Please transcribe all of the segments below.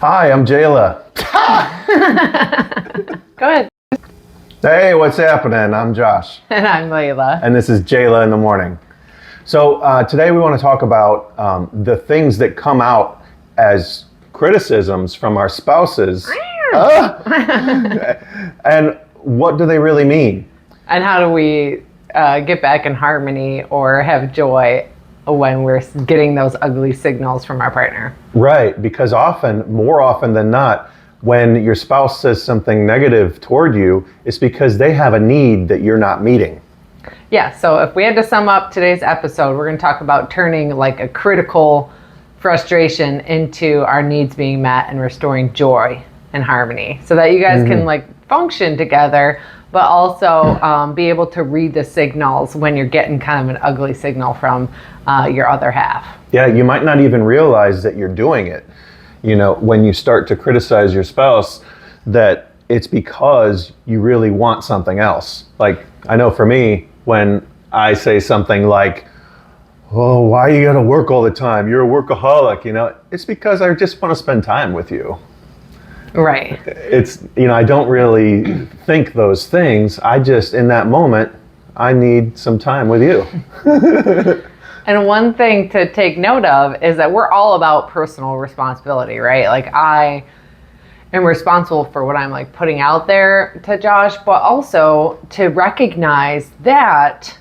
Hi, I'm Jayla. Go ahead. Hey, what's happening? I'm Josh. And I'm Layla. And this is Jayla in the morning. So today we want to talk about the things that come out as criticisms from our spouses. And what do they really mean? And how do we get back in harmony or have joy when we're getting those ugly signals from our partner? Right, because more often than not, when your spouse says something negative toward you, it's because they have a need that you're not meeting. Yeah, so if we had to sum up today's episode, we're going to talk about turning like a critical frustration into our needs being met and restoring joy and harmony so that you guys can like function together, but also be able to read the signals when you're getting kind of an ugly signal from your other half. Yeah, you might not even realize that you're doing it. You know, when you start to criticize your spouse, that it's because you really want something else. Like, I know for me, when I say something like, oh, why you gotta work all the time? You're a workaholic, you know? It's because I just want to spend time with you. Right. It's, you know, I don't really think those things. I just, in that moment, I need some time with you. And one thing to take note of is that we're all about personal responsibility, right? Like I am responsible for what I'm like putting out there to Josh, but also to recognize that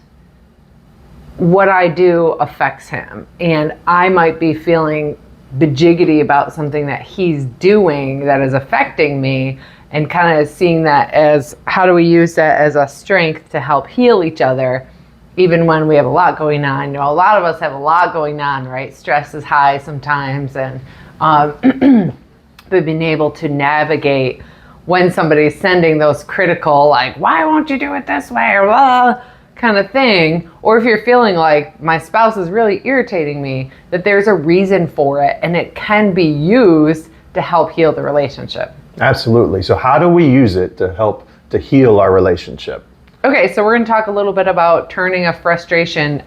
what I do affects him. And I might be feeling bejiggity about something that he's doing that is affecting me, and kind of seeing that as, how do we use that as a strength to help heal each other, even when we have a lot going on. You know, a lot of us have a lot going on, right? Stress is high sometimes, and but being able to navigate when somebody's sending those critical, like, why won't you do it this way, or blah, kind of thing, or if you're feeling like my spouse is really irritating me, that there's a reason for it, and it can be used to help heal the relationship. Absolutely. So how do we use it to help to heal our relationship? Okay, so we're going to talk a little bit about turning a frustration,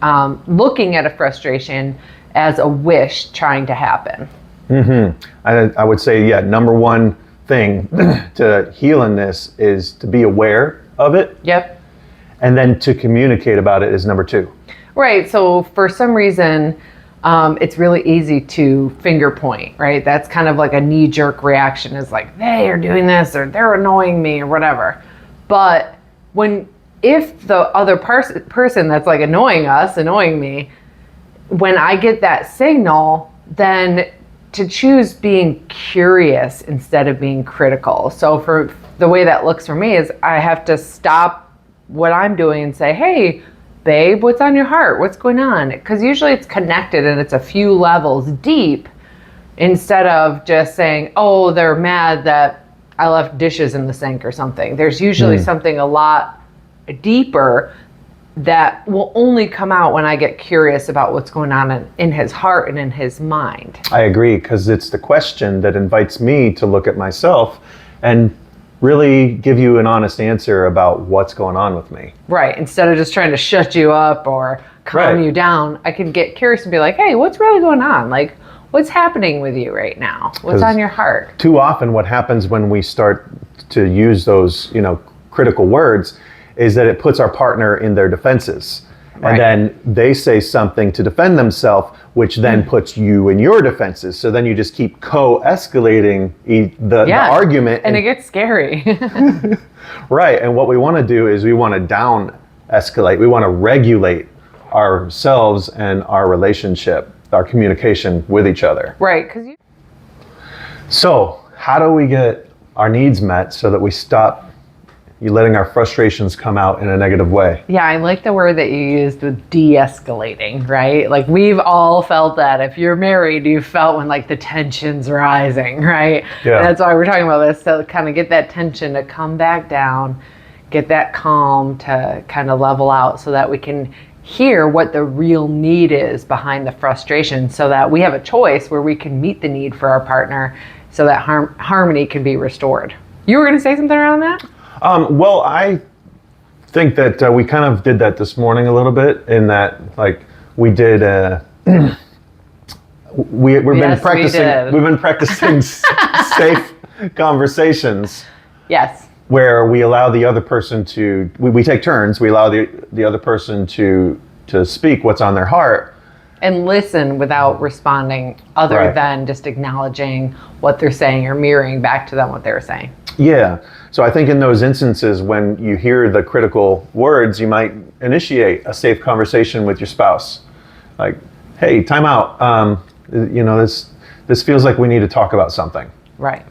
looking at a frustration as a wish trying to happen. I would say, yeah, number one thing to healing this is to be aware of it. Yep. And then to communicate about it is number two. Right, so for some reason, it's really easy to finger point, right? That's kind of like a knee-jerk reaction, is like, they are doing this, or they're annoying me, or whatever. But if the other person that's like annoying me, when I get that signal, then to choose being curious instead of being critical. So for the way that looks for me is I have to stop what I'm doing and say, hey, babe, what's on your heart? What's going on? Because usually it's connected and it's a few levels deep, instead of just saying, oh, they're mad that I left dishes in the sink or something. There's usually something a lot deeper that will only come out when I get curious about what's going on in his heart and in his mind. I agree, because it's the question that invites me to look at myself and really give you an honest answer about what's going on with me. Right. Instead of just trying to shut you up or calm you down, I can get curious and be like, hey, what's really going on? Like, what's happening with you right now? What's on your heart? Too often what happens when we start to use those, critical words is that it puts our partner in their defenses. Right. And then they say something to defend themselves, which then puts you in your defenses. So then you just keep co-escalating the argument. And it gets scary. Right. And what we want to do is we want to down escalate. We want to regulate ourselves and our relationship, our communication with each other. Right. So how do we get our needs met so that we stop letting our frustrations come out in a negative way? Yeah, I like the word that you used with de-escalating, right? Like, we've all felt that. If you're married, you've felt when like the tension's rising, right? Yeah. And that's why we're talking about this, to kind of get that tension to come back down, get that calm to kind of level out, so that we can hear what the real need is behind the frustration, so that we have a choice where we can meet the need for our partner, so that harmony can be restored. You were going to say something around that? Well, I think that we kind of did that this morning a little bit, in that, like, we did we've been Yes, we practicing. did. We've been practicing safe conversations Yes. where we allow the other person to. We take turns. We allow the other person to speak what's on their heart. And listen without responding, other Right. than just acknowledging what they're saying or mirroring back to them what they're saying. Yeah. So I think in those instances when you hear the critical words, you might initiate a safe conversation with your spouse. Like, hey, time out. This feels like we need to talk about something. Right.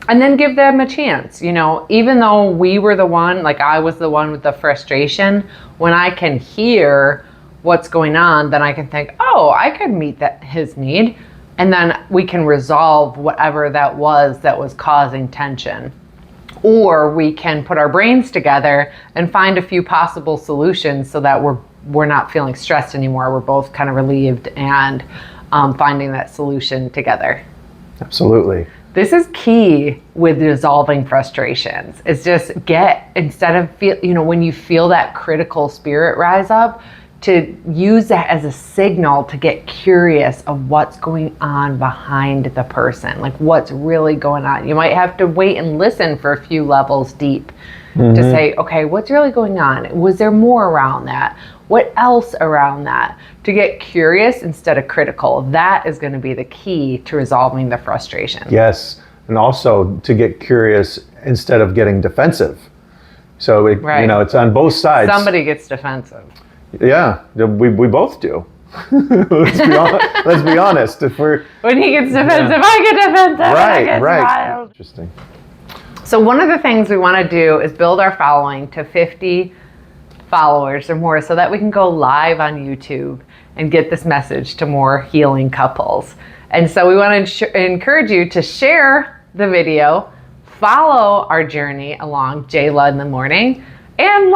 And then give them a chance. Even though we were the one, like I was the one with the frustration, when I can hear what's going on, then I can think, oh, I could meet his need. And then we can resolve whatever that was causing tension. Or we can put our brains together and find a few possible solutions so that we're not feeling stressed anymore. We're both kind of relieved and finding that solution together. Absolutely. This is key with resolving frustrations. It's just instead of when you feel that critical spirit rise up, to use that as a signal to get curious of what's going on behind the person, like what's really going on. You might have to wait and listen for a few levels deep to say, okay, what's really going on? Was there more around that? What else around that? To get curious instead of critical. That is going to be the key to resolving the frustration. Yes. And also to get curious instead of getting defensive. So it's on both sides. Somebody gets defensive. Yeah, we both do. Let's be honest. When he gets defensive, I get defensive. Right. Interesting. So one of the things we want to do is build our following to 50 followers or more so that we can go live on YouTube and get this message to more healing couples. And so we want to encourage you to share the video, follow our journey along Layla in the morning, and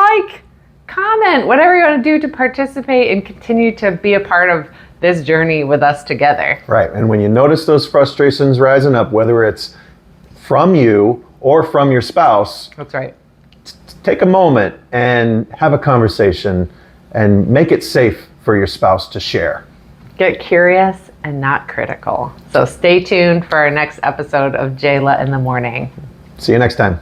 comment, whatever you want to do to participate and continue to be a part of this journey with us together. Right. And when you notice those frustrations rising up, whether it's from you or from your spouse, That's right. take a moment and have a conversation and make it safe for your spouse to share. Get curious and not critical. So stay tuned for our next episode of Layla in the morning. See you next time.